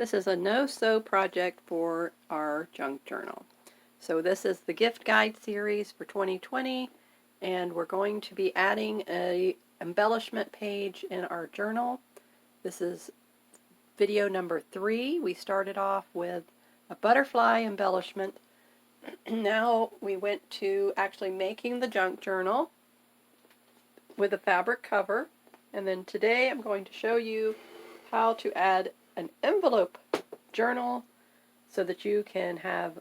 This is a no-sew project for our junk journal. So this is the gift guide series for 2020, and we're going to be adding a embellishment page in our journal. This is video number 3. We started off with a butterfly embellishment. Now we went to actually making the junk journal with a fabric cover, and then today I'm going to show you how to add an envelope journal so that you can have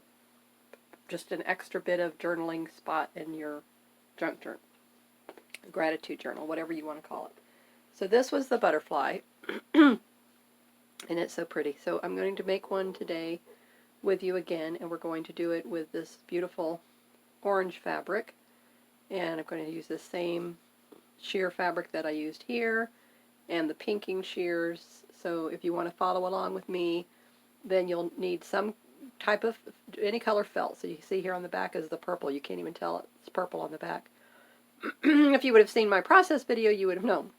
just an extra bit of journaling spot in your junk journal, gratitude journal, whatever you want to call it. So this was the butterfly, and it's so pretty. So I'm going to make one today with you again, and we're going to do it with this beautiful orange fabric, and I'm going to use the same sheer fabric that I used here and the pinking shears. So if you want to follow along with me, then you'll need some type of any color felt. So you see here on the back is the purple. You can't even tell it's purple on the back. If you would have seen my process video, you would have known.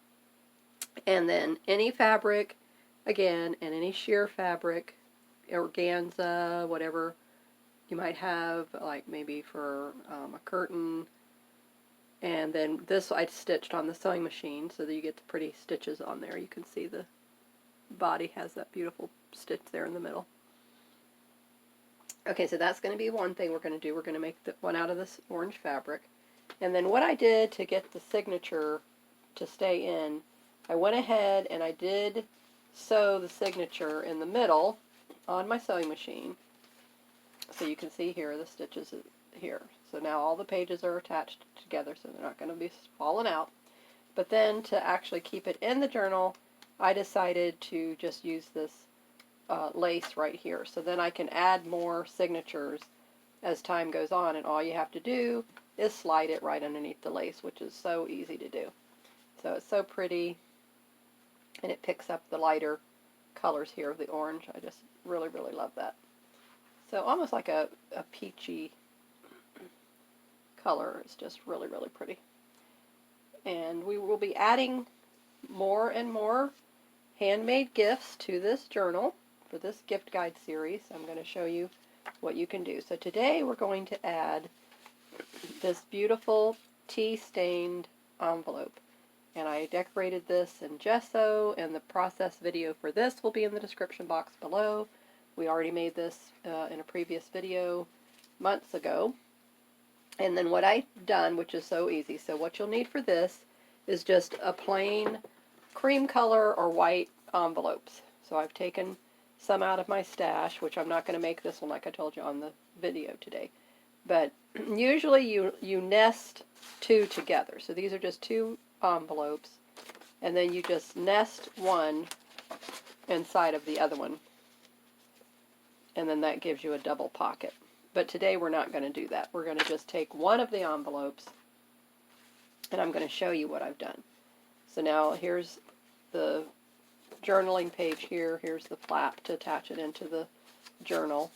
And then any fabric, again, and any sheer fabric, organza, whatever you might have, like maybe for a curtain. And then this I stitched on the sewing machine so that you get the pretty stitches on there. You can see the body has that beautiful stitch there in the middle. Okay, so that's going to be one thing we're going to do. We're going to make the one out of this orange fabric. And then what I did to get the signature to stay in, I went ahead and I did sew the signature in the middle on my sewing machine. So you can see here the stitches here. So now all the pages are attached together, so they're not going to be falling out. But then to actually keep it in the journal, I decided to just use this lace right here. So then I can add more signatures as time goes on, and all you have to do is slide it right underneath the lace, which is so easy to do. So it's so pretty, and it picks up the lighter colors here of the orange. I just really, really love that. So almost like a peachy color. It's just really, really pretty. And we will be adding more and more handmade gifts to this journal for this gift guide series. I'm going to show you what you can do. So today we're going to add this beautiful tea-stained envelope. And I decorated this in gesso, and the process video for this will be in the description box below. We already made this in a previous video months ago. And then what I've done, which is so easy, so what you'll need for this is just a plain cream color or white envelopes. So I've taken some out of my stash, which I'm not going to make this one like I told you on the video today. But usually you nest two together. So these are just two envelopes, and then you just nest one inside of the other one, and then that gives you a double pocket. But today we're not going to do that. We're going to just take one of the envelopes, and I'm going to show you what I've done. So now here's the journaling page here. Here's the flap to attach it into the journal.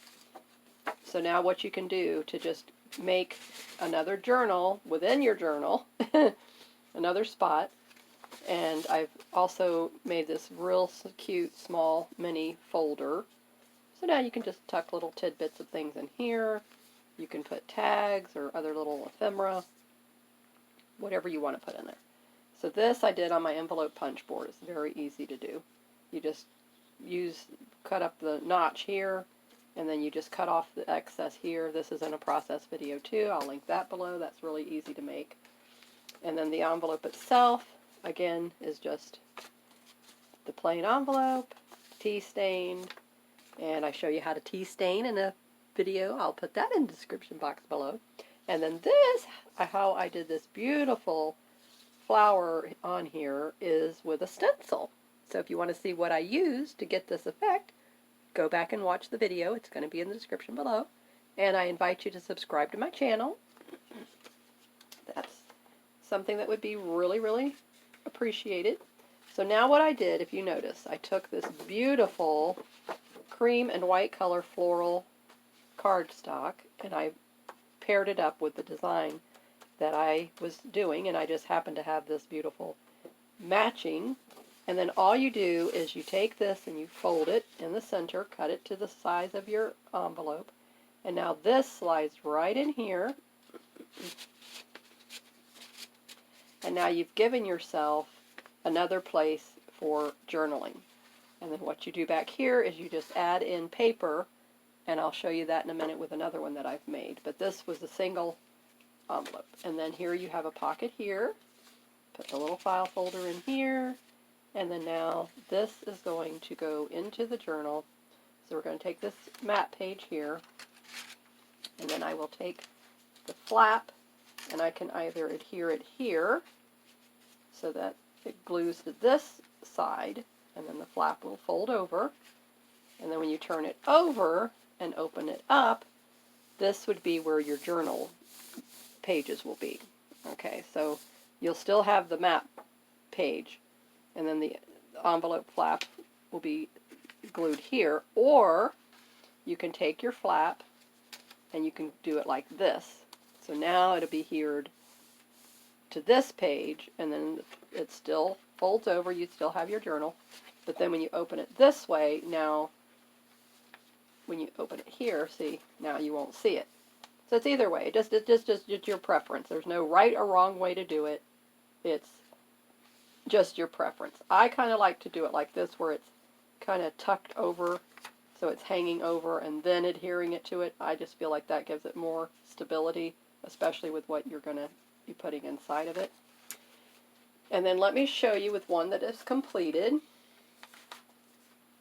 So now what you can do to just make another journal within your journal, another spot, and I've also made this real cute small mini folder. So now you can just tuck little tidbits of things in here. You can put tags or other little ephemera, whatever you want to put in there. So this I did on my envelope punch board. It's very easy to do. You just cut up the notch here, and then you just cut off the excess here. This is in a process video too. I'll link that below. That's really easy to make. And then the envelope itself, again, is just the plain envelope, tea stained. And I show you how to tea stain in a video. I'll put that in the description box below. And then this, how I did this beautiful flower on here, is with a stencil. So if you want to see what I used to get this effect, go back and watch the video. It's going to be in the description below. And I invite you to subscribe to my channel. That's something that would be really, really appreciated. So now what I did, if you notice, I took this beautiful cream and white color floral cardstock, and I paired it up with the design that I was doing, and I just happened to have this beautiful matching And then all you do is you take this and you fold it in the center, cut it to the size of your envelope. And now this slides right in here. And now you've given yourself another place for journaling. And then what you do back here is you just add in paper, and I'll show you that in a minute with another one that I've made. But this was a single envelope. And then here you have a pocket here. Put the little file folder in here. And then now this is going to go into the journal. So we're going to take this map page here, and then I will take the flap, and I can either adhere it here so that it glues to this side, and then the flap will fold over. And then when you turn it over and open it up, this would be where your journal pages will be. Okay, so you'll still have the map page, and then the envelope flap will be glued here, or you can take your flap and you can do it like this. So now it'll be adhered to this page, and then it still folds over. You still have your journal, but then when you open it this way, now when you open it here, see, now you won't see it. So it's either way. It's just your preference. There's no right or wrong way to do it. It's just your preference. I kind of like to do it like this, where it's kind of tucked over, so it's hanging over and then adhering it to it. I just feel like that gives it more stability, especially with what you're going to be putting inside of it. And then let me show you with one that is completed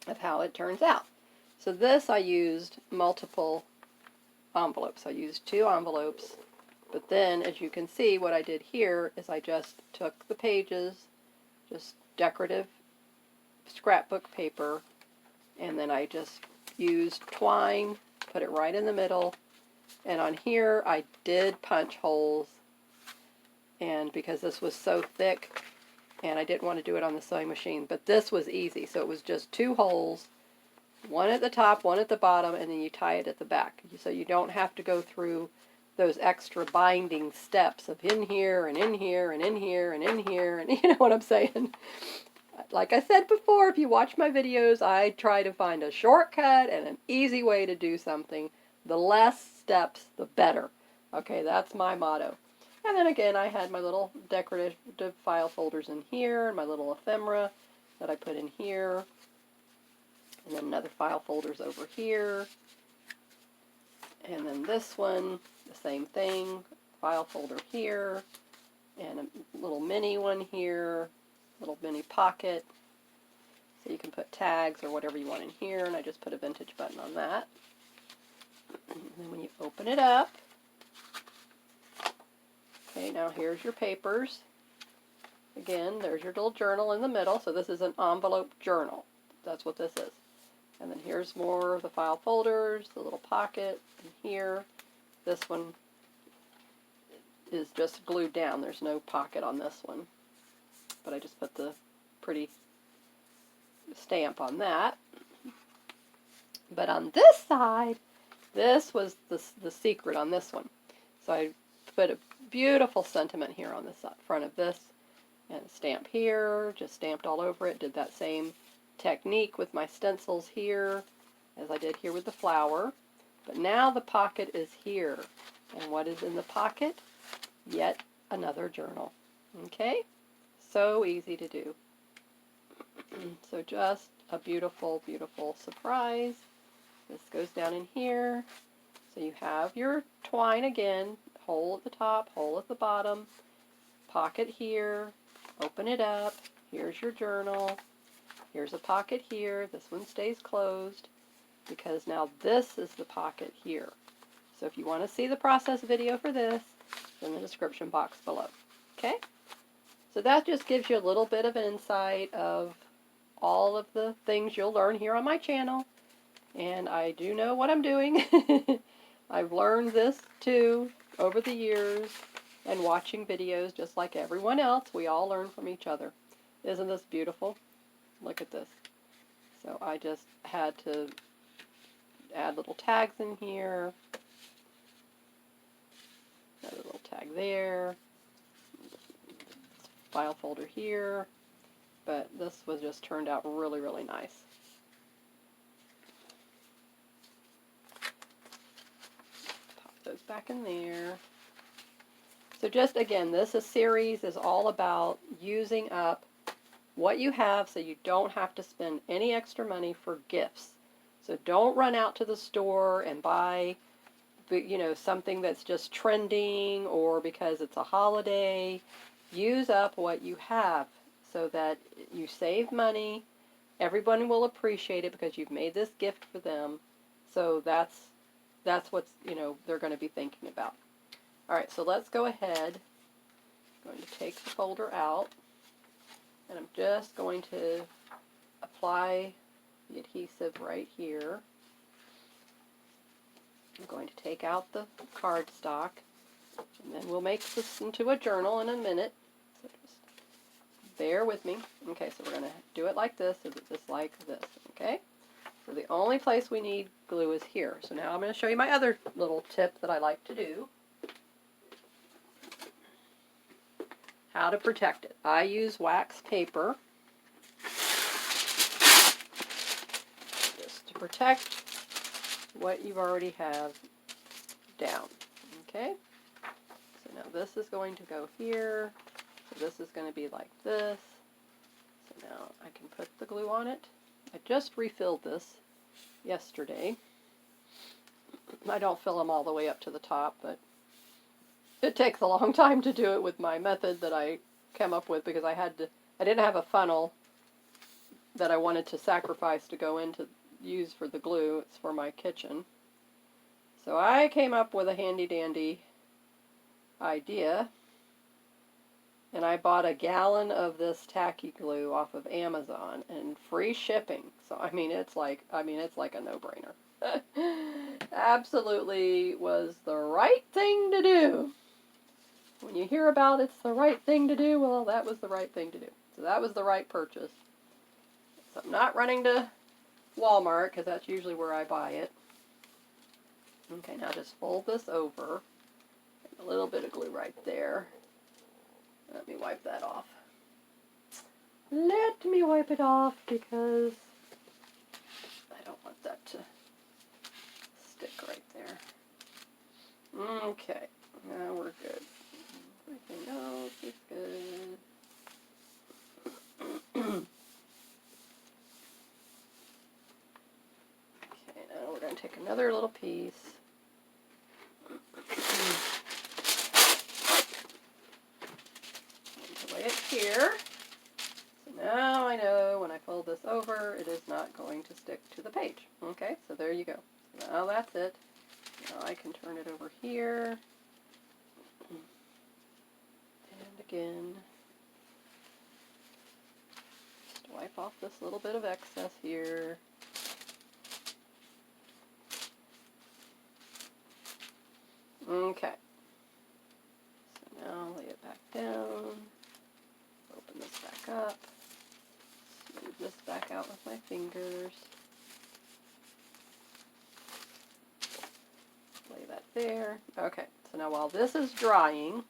of how it turns out. So this, I used multiple envelopes. I used 2 envelopes, but then as you can see, what I did here is I just took the pages, just decorative scrapbook paper, and then I just used twine, put it right in the middle, and on here I did punch holes, and because this was so thick and I didn't want to do it on the sewing machine, but this was easy. So it was just 2 holes, one at the top, one at the bottom, and then you tie it at the back, so you don't have to go through those extra binding steps of in here and in here and in here and in here, and you know what I'm saying. Like I said before, if you watch my videos, I try to find a shortcut and an easy way to do something. The less steps, the better. Okay, that's my motto. And then again, I had my little decorative file folders in here, and my little ephemera that I put in here, and then another file folders over here, and then this one, the same thing, file folder here, and a little mini one here, little mini pocket, so you can put tags or whatever you want in here, and I just put a vintage button on that. And then when you open it up, okay, now here's your papers. Again, there's your little journal in the middle, so this is an envelope journal. That's what this is. And then here's more of the file folders, the little pocket, and here. This one is just glued down. There's no pocket on this one, but I just put the pretty stamp on that. But on this side, this was the secret on this one. So I put a beautiful sentiment here on the front of this, and a stamp here, just stamped all over it. Did that same technique with my stencils here as I did here with the flower. But now the pocket is here. And what is in the pocket? Yet another journal. Okay? So easy to do. So just a beautiful, beautiful surprise. This goes down in here. So you have your twine again, hole at the top, hole at the bottom, pocket here, open it up, here's your journal, here's a pocket here, this one stays closed because now this is the pocket here. So if you want to see the process video for this, it's in the description box below. Okay? So that just gives you a little bit of an insight of all of the things you'll learn here on my channel. And I do know what I'm doing. I've learned this too over the years and watching videos just like everyone else. We all learn from each other. Isn't this beautiful? Look at this. So I just had to add little tags in here. Another little tag there. File folder here. but this was just turned out really, really nice. Pop those back in there. So just again, this series is all about using up what you have so you don't have to spend any extra money for gifts. So don't run out to the store and buy, you know, something that's just trending or because it's a holiday. Use up what you have so that you save money. Everyone will appreciate it because you've made this gift for them. So that's what's, you know, they're going to be thinking about. All right, so let's go ahead. I'm going to take the folder out, and I'm just going to apply the adhesive right here. I'm going to take out the cardstock, and then we'll make this into a journal in a minute. So just bear with me. Okay, so we're going to do it like this, so just like this, okay? So the only place we need glue is here. So now I'm going to show you my other little tip that I like to do. How to protect it. I use wax paper just to protect what you already have down. Okay? So now this is going to go here. So this is going to be like this. So now I can put the glue on it. I just refilled this yesterday. I don't fill them all the way up to the top, but it takes a long time to do it with my method that I came up with because I didn't have a funnel that I wanted to sacrifice to go into use for the glue. It's for my kitchen. So I came up with a handy dandy idea, and I bought a gallon of this tacky glue off of Amazon and free shipping. So I mean it's like a no-brainer. Absolutely was the right thing to do. When you hear about it's the right thing to do, well, that was the right thing to do. So that was the right purchase. So I'm not running to Walmart because that's usually where I buy it. Okay, now just fold this over. A little bit of glue right there. Let me wipe that off. Let me wipe it off because I don't want that to stick right there. Okay, now we're good. Everything else is good. Okay, now we're going to take another little piece. And lay it here. So now I know when I fold this over, it is not going to stick to the page. Okay, so there you go. Now that's it. Now I can turn it over here. And again, just wipe off this little bit of excess here. Okay. So now lay it back down. Open this back up. Smooth this back out with my fingers. Lay that there. Okay, so now while this is drying,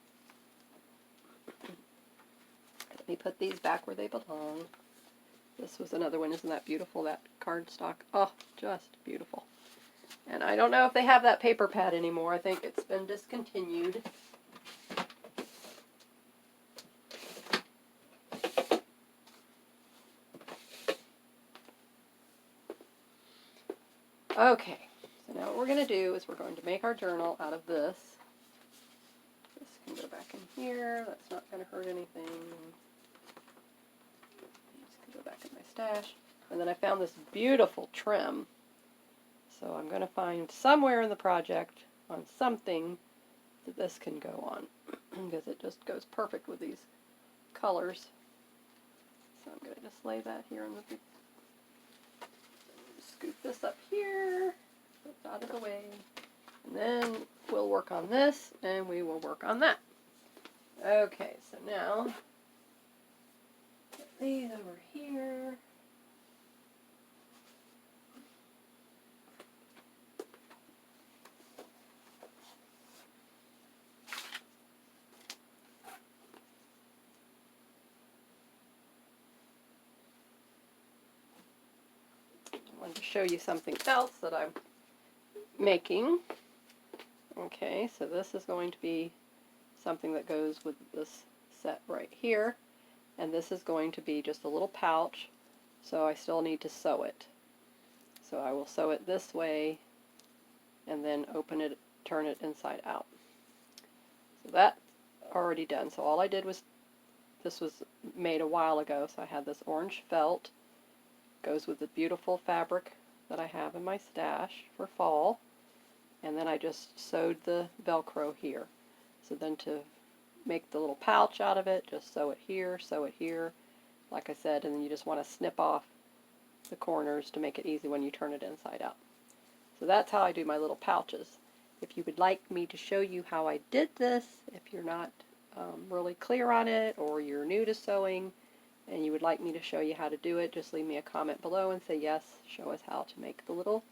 let me put these back where they belong. This was another one. Isn't that beautiful, that cardstock? Oh, just beautiful. And I don't know if they have that paper pad anymore. I think it's been discontinued. Okay, so now what we're going to do is we're going to make our journal out of this. This can go back in here. That's not going to hurt anything. This can go back in my stash. And then I found this beautiful trim. So I'm going to find somewhere in the project on something that this can go on because it just goes perfect with these colors. So I'm going to just lay that here in the scoop this up here, put it out of the way, and then we'll work on this and we will work on that. Okay, so now put these over here. show you something else that I'm making. Okay, so this is going to be something that goes with this set right here, and this is going to be just a little pouch, so I still need to sew it. So I will sew it this way and then open it, turn it inside out. So that's already done. So all I did was, this was made a while ago, so I had this orange felt, goes with the beautiful fabric that I have in my stash for fall, and then I just sewed the Velcro here. So then to make the little pouch out of it, just sew it here, like I said, and then you just want to snip off the corners to make it easy when you turn it inside out. So that's how I do my little pouches. If you would like me to show you how I did this, if you're not really clear on it, or you're new to sewing and you would like me to show you how to do it, just leave me a comment below and say yes, show us how to make the little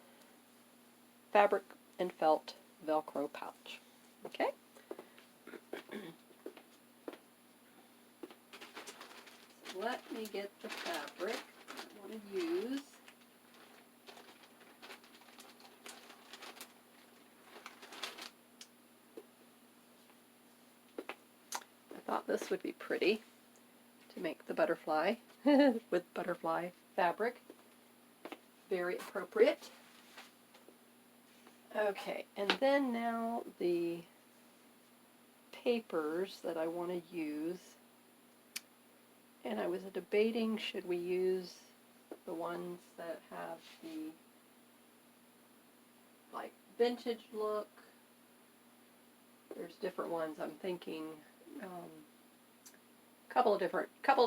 fabric and felt Velcro pouch. Okay? So let me get the fabric I want to use. I thought this would be pretty to make the butterfly with butterfly fabric. Very appropriate. Okay, and then now the papers that I want to use. And I was debating, should we use the ones that have the like vintage look? There's different ones. I'm thinking couple of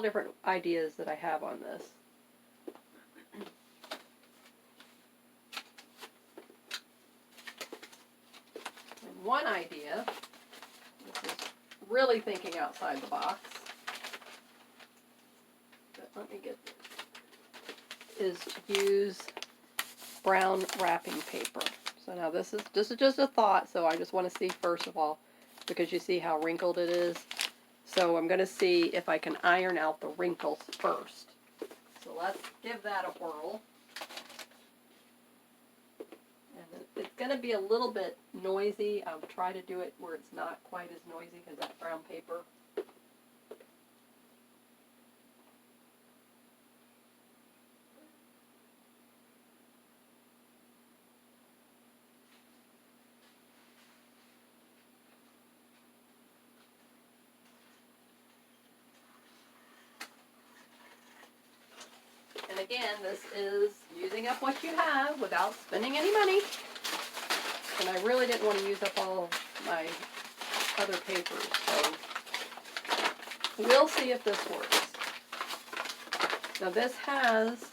different ideas that I have on this. And one idea, this is really thinking outside the box, but let me get this, is to use brown wrapping paper. So now this is just a thought, so I just want to see first of all, because you see how wrinkled it is. So I'm going to see if I can iron out the wrinkles first. So let's give that a whirl. And it's going to be a little bit noisy. I'll try to do it where it's not quite as noisy because that brown paper. And again, this is using up what you have without spending any money. And I really didn't want to use up all my other papers, so we'll see if this works. Now this has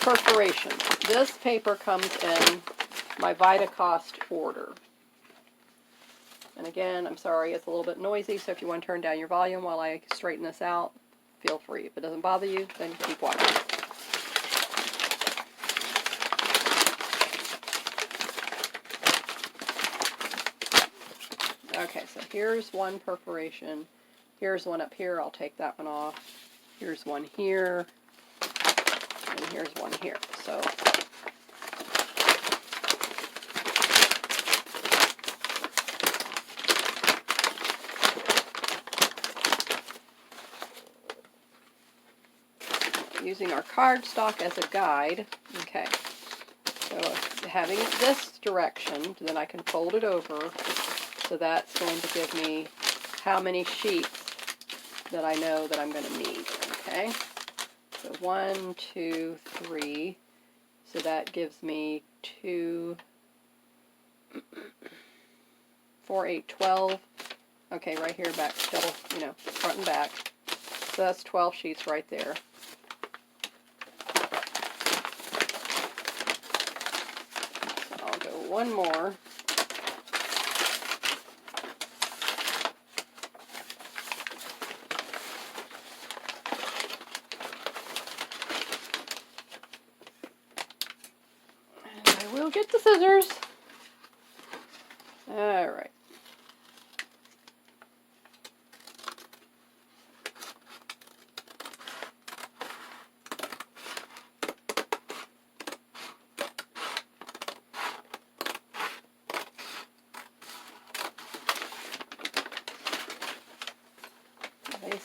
perforation. This paper comes in my Vitacost order. And again, I'm sorry, it's a little bit noisy, so if you want to turn down your volume while I straighten this out, feel free. If it doesn't bother you, then keep watching. Okay, so here's one perforation. Here's one up here. I'll take that one off. Here's one here. And here's one here. So using our cardstock as a guide. Okay, so having it this direction, then I can fold it over. So that's going to give me how many sheets that I know that I'm going to need. Okay, so 1, 2, 3. So that gives me 2, 4, 8, 12. Okay, right here, back, double, front and back. So that's 12 sheets right there. So I'll go one more. We'll get the scissors. All right.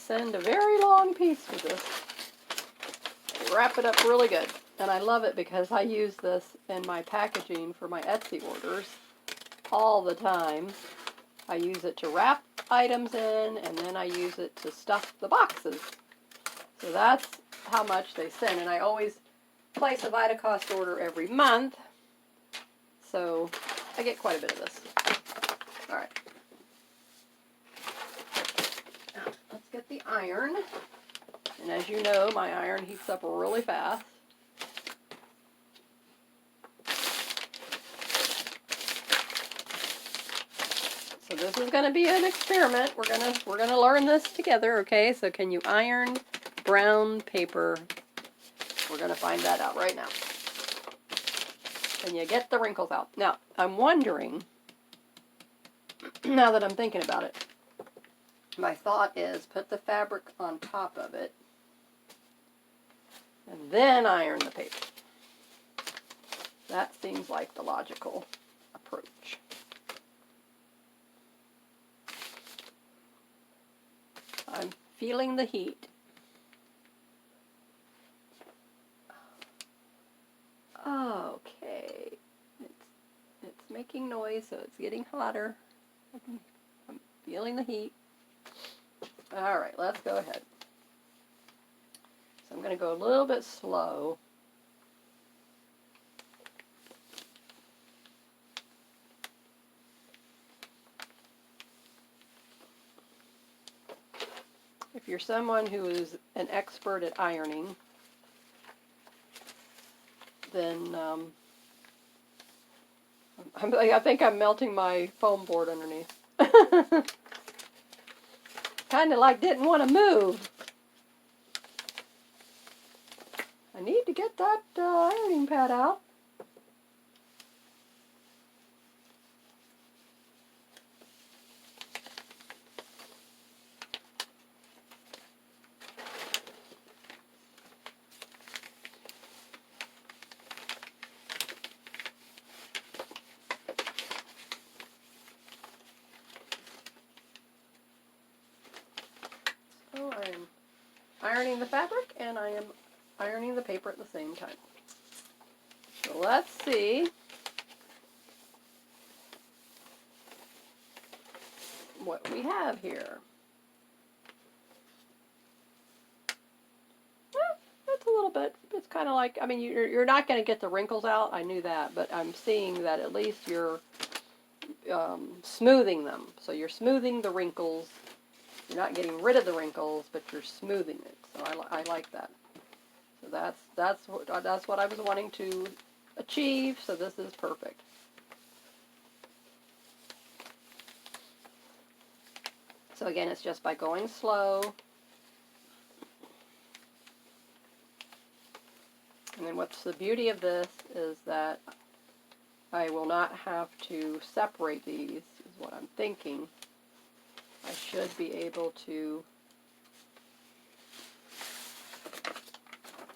send a very long piece with this. They wrap it up really good. And I love it because I use this in my packaging for my Etsy orders all the time. I use it to wrap items in, and then I use it to stuff the boxes. So that's how much they send. And I always place a Vitacost order every month. So I get quite a bit of this. All right. Now, let's get the iron. And as you know, my iron heats up really fast. So this is going to be an experiment. We're gonna learn this together, okay? So can you iron brown paper? We're going to find that out right now. Can you get the wrinkles out? Now, I'm wondering, now that I'm thinking about it, my thought is put the fabric on top of it and then iron the paper. That seems like the logical approach. I'm feeling the heat. Okay. It's making noise, so it's getting hotter. I'm feeling the heat. All right, let's go ahead. So I'm going to go a little bit slow. If you're someone who is an expert at ironing, then I think I'm melting my foam board underneath. Kind of like didn't want to move. I need to get that ironing pad out. So I'm ironing the fabric and I am ironing the paper at the same time. So let's see what we have here. Well, that's a little bit, it's kind of like, I mean, you're not going to get the wrinkles out, I knew that, but I'm seeing that at least you're smoothing them. So you're smoothing the wrinkles. You're not getting rid of the wrinkles, but you're smoothing it. So I like that. So that's what I was wanting to achieve. So this is perfect. So again, it's just by going slow. And then what's the beauty of this is that I will not have to separate these, is what I'm thinking. I should be able to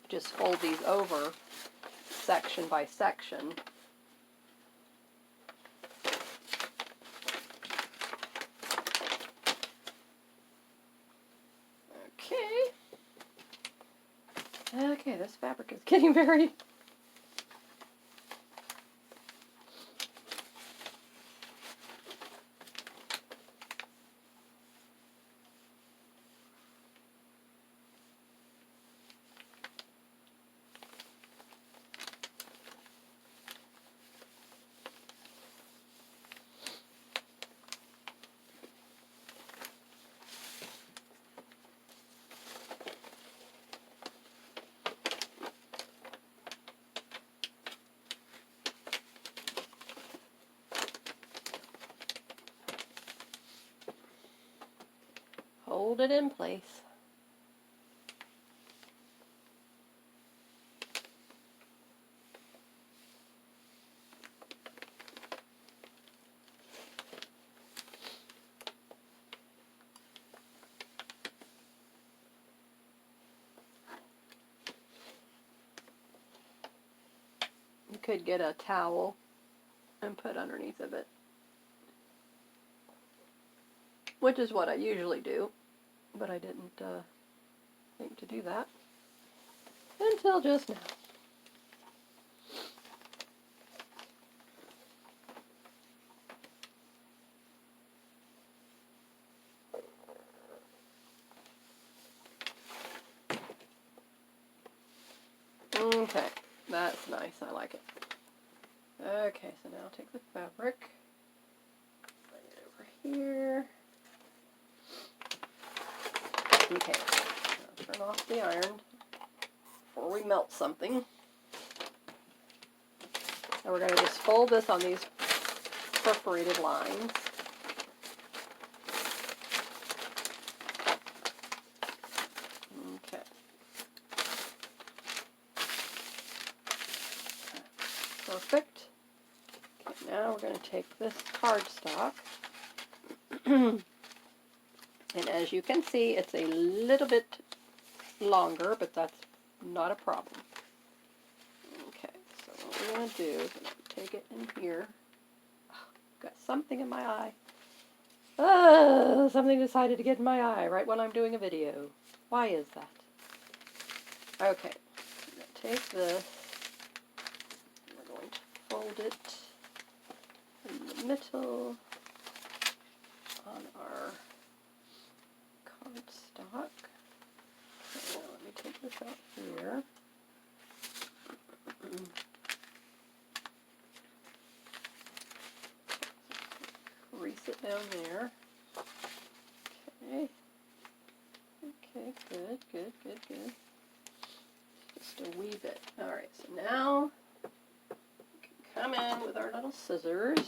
just fold these over section by section. Okay, this fabric is getting very... Hold it in place. You could get a towel and put underneath of it, which is what I usually do. but I didn't think to do that until just now. Okay, that's nice. I like it. Okay, so now I'll take the fabric, bring it over here. Okay, now turn off the iron before we melt something. Now we're going to just fold this on these perforated lines. Okay. Perfect. Okay, now we're going to take this cardstock, and as you can see, it's a little bit longer, but that's not a problem. Okay, so what we're going to do is I'm going to take it in here. Oh, got something in my eye. Something decided to get in my eye right when I'm doing a video. Why is that? Okay, I'm going to take this. We're going to fold it in the middle on our cardstock. Okay, now let me take this out here. Crease it down there. Okay. Okay, good, good, good, good. Just a wee bit. Alright, so now we can come in with our little scissors.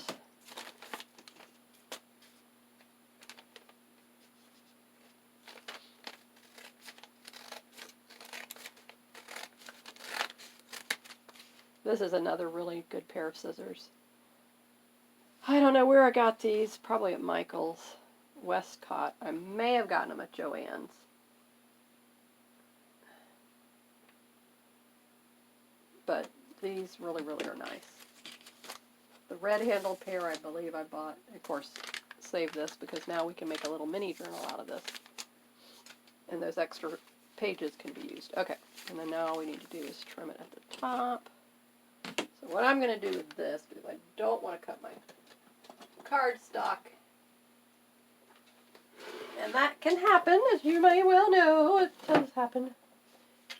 This is another really good pair of scissors. I don't know where I got these, probably at Michael's, Westcott. I may have gotten them at Joann's. But these really, really are nice. The red-handled pair I believe I bought, of course, save this because now we can make a little mini journal out of this. And those extra pages can be used. Okay, and then now all we need to do is trim it at the top. So what I'm going to do with this, because I don't want to cut my cardstock, and that can happen, as you may well know, it does happen.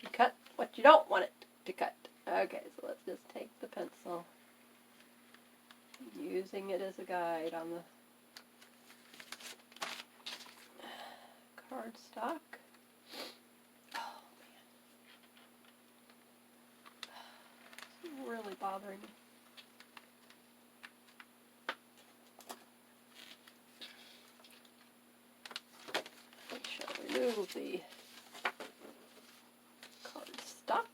You cut what you don't want it to cut. Okay, so let's just take the pencil, using it as a guide on the cardstock. Oh man, it's really bothering me. I shall remove the cardstock.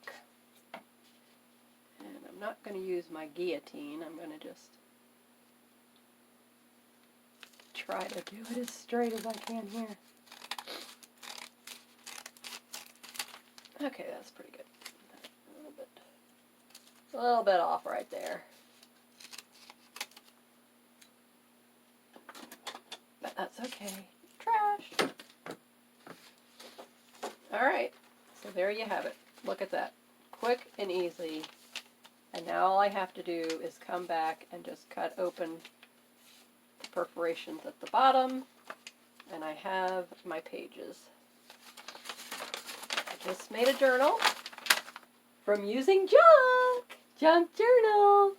And I'm not going to use my guillotine. I'm going to just try to do it as straight as I can here. Okay, that's pretty good. A little bit off right there. But that's okay. Trash. Alright, so there you have it. Look at that. Quick and easy. And now all I have to do is come back and just cut open the perforations at the bottom, and I have my pages. I just made a journal from using junk journal.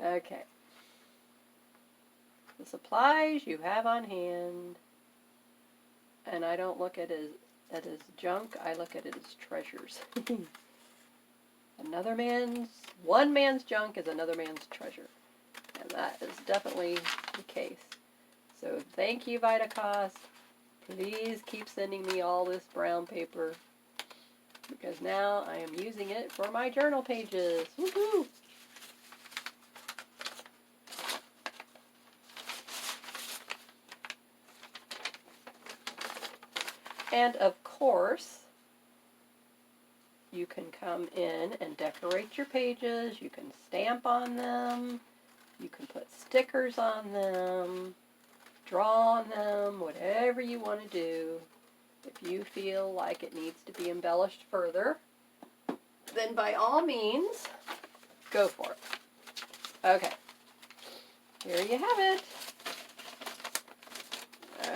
Okay. The supplies you have on hand, and I don't look at it as junk, I look at it as treasures. One man's junk is another man's treasure. And that is definitely the case. So thank you, Vitacost. Please keep sending me all this brown paper, because now I am using it for my journal pages. Woohoo! And of course, you can come in and decorate your pages. You can stamp on them. You can put stickers on them. draw on them, whatever you want to do. If you feel like it needs to be embellished further, then by all means, go for it. Okay, here you have it.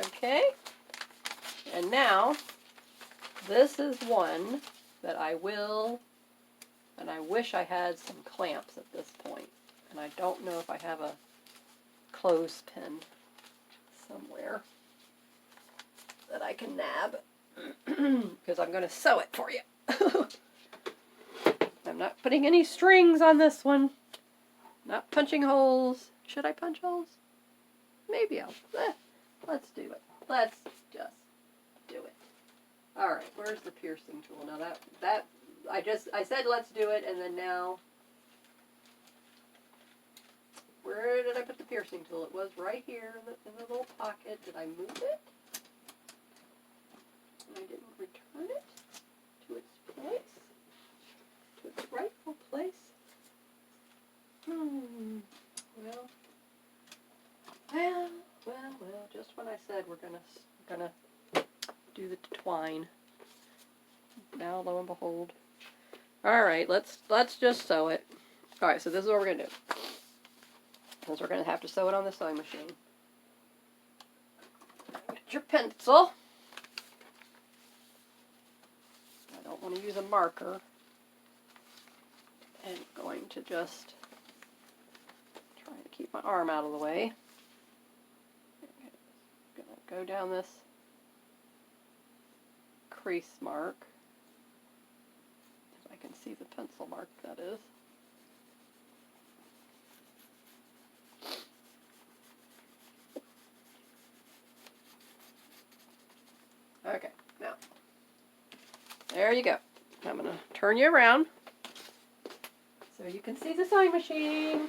Okay, and now this is one that I will, and I wish I had some clamps at this point, and I don't know if I have a clothespin somewhere that I can nab, because I'm going to sew it for you. I'm not putting any strings on this one. Not punching holes. Should I punch holes? Maybe I'll. Let's do it. Let's just do it. All right, where's the piercing tool? Now I said let's do it, and then now, where did I put the piercing tool? It was right here in the little pocket. Did I move it? And I didn't return it to its place, to its rightful place. Well, just when I said we're gonna do the twine. Now, lo and behold. All right, let's just sew it. All right, so this is what we're gonna do. Because we're gonna have to sew it on the sewing machine. Get your pencil. I don't want to use a marker. And I'm going to just try to keep my arm out of the way. I'm gonna go down this crease mark. If I can see the pencil mark, that is. Okay, now, there you go. I'm going to turn you around so you can see the sewing machine.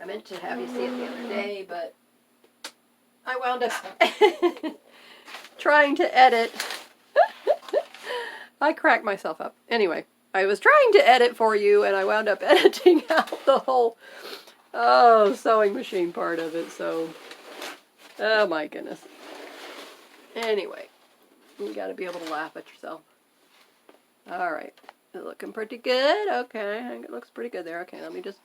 I meant to have you see it the other day, but I wound up trying to edit. I cracked myself up. Anyway, I was trying to edit for you, and I wound up editing out the whole sewing machine part of it, so oh my goodness. Anyway, you got to be able to laugh at yourself. All right, it's looking pretty good. Okay, I think it looks pretty good there. Okay, let me just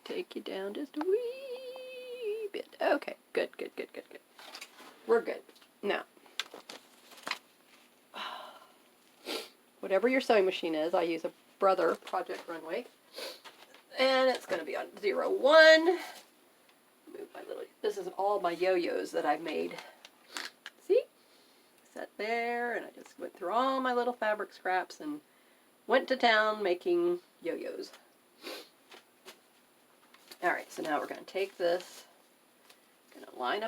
take you down just a wee bit. Okay, good. We're good. Now, whatever your sewing machine is, I use a Brother Project Runway, and it's going to be on 01. Move my little. This is all my yo-yos that I've made. See? Set there, and I just went through all my little fabric scraps and went to town making yo-yos. All right, so now we're going to take this, going to line up